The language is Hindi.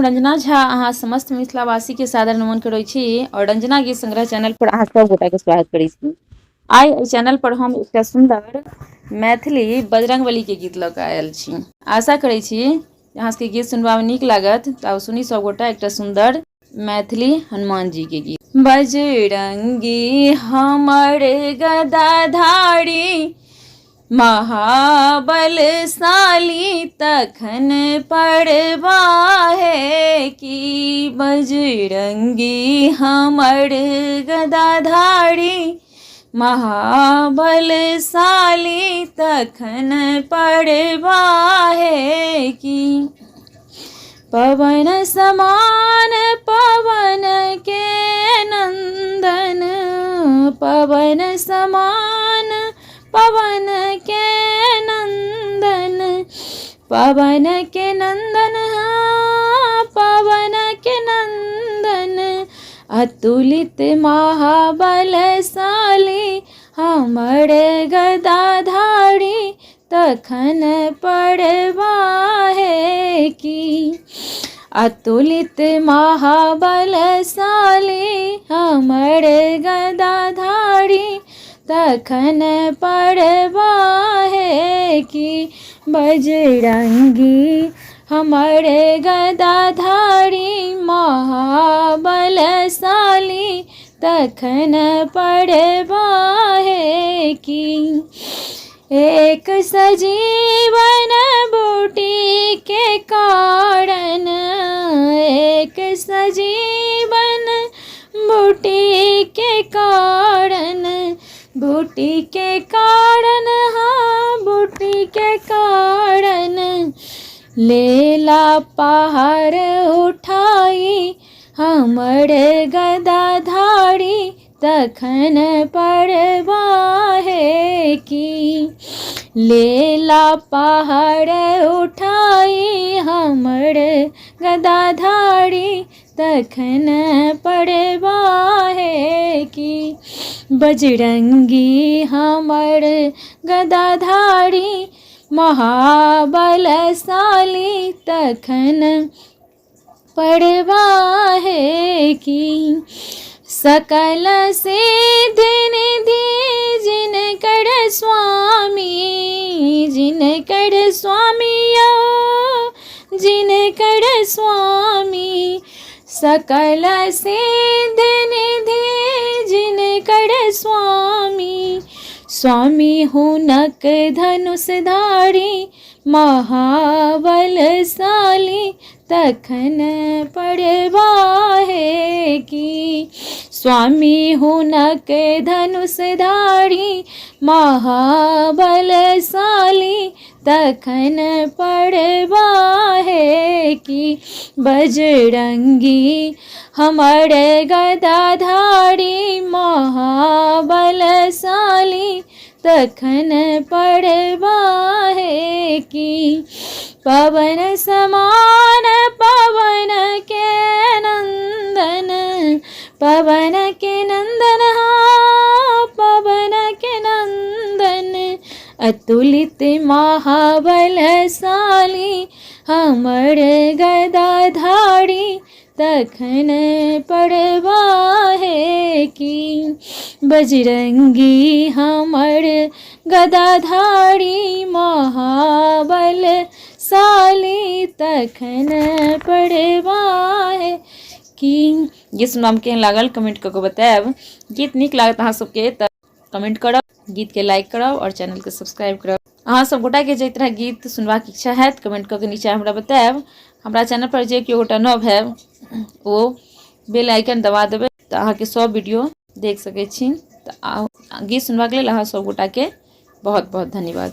हम रंजना झा अहाँ समस्त मिथिलावासी के सादर नमन करै छी और रंजना गीत संग्रह चैनल पर अहाँ सब गोटा के स्वागत करै छी। आइ एहि चैनल पर हम एकटा सुंदर मैथिली बजरंगबली के गीत लऽ कऽ आयल छी। आशा करै छी अहाँ सबके गीत सुनबा में नीक लागत। तऽ सुनी सब गोटा एकटा सुंदर मैथिली हनुमान जी के गीत। बजरंगी हमर गदाधारी महाबलशाली तखन पड़बाहे की। बजरंगी हमर गदाधारी महाबलशाली तखन पड़बाहे की। पवन समान पवन के नंदन पवन समान पवन के नंदन पवन के नंदन पवन के नंदन अतुलित महाबलशाली हमर गदाधारी तखन पड़बाहे की। अतुलित महाबलशाली हमर गदाधारी तखन पड़बाहे की। बजरंगी हमर गदाधारी महाबलशाली तखन पड़बाहे की। एक सजीवन बूटी के कारण एक सजीवन बूटी के कारण बूटी के कारण बूटी के कारण लेला पहाड़ उठाई हमर गदाधारी तखन पड़बाहे की। लेला पहाड़ उठाई हमर गदाधारी तखन पड़बाहे की। बजरंगी हमर गदाधारी महाबलशाली तखन पड़बाहे की। सकल सिद्धि निधि जिनकर स्वामी जिनकर स्वामी जिनकर स्वामी सकल सिद्धि निधि जिनकर स्वामी स्वामी हुनक धनुषधारी महाबलशाली तखन पड़बाहे की। स्वामी हुनक धनुषधारी महाबलशाली तखन पड़बाहे की। बजरंगी हमर गदाधारी महाबलशाली तखन पड़बाहे की। पवन समान पवन के नंदन पवन के नंदन पवन के नंदन अतुलित महाबलशाली हमर गदाधारी तखन पड़बाहे की। बजरंगी हमर गदाधारी महाबलशाली तखन पड़बाहे की। गीत सुनबामे केहन लागल कमेंट कऽ के बतायब। गीत नीक लागत अहाँ सबके तऽ कमेंट करब, गीत के लाइक करब और चैनल के सब्सक्राइब करब। अहाँ सब गोटा के जे तरह गीत सुनबाक इच्छा हैत कमेंट कऽ के नीचे हमरा बतायब। हमरा चैनल पर जे केओ गोटा नव है ओ बेल आइकन दबा देबै तऽ अहाँके सब वीडियो देख सकै छी। तऽ गीत सुनबाक लेल अहाँ सब गोटा के बहुत बहुत धन्यवाद।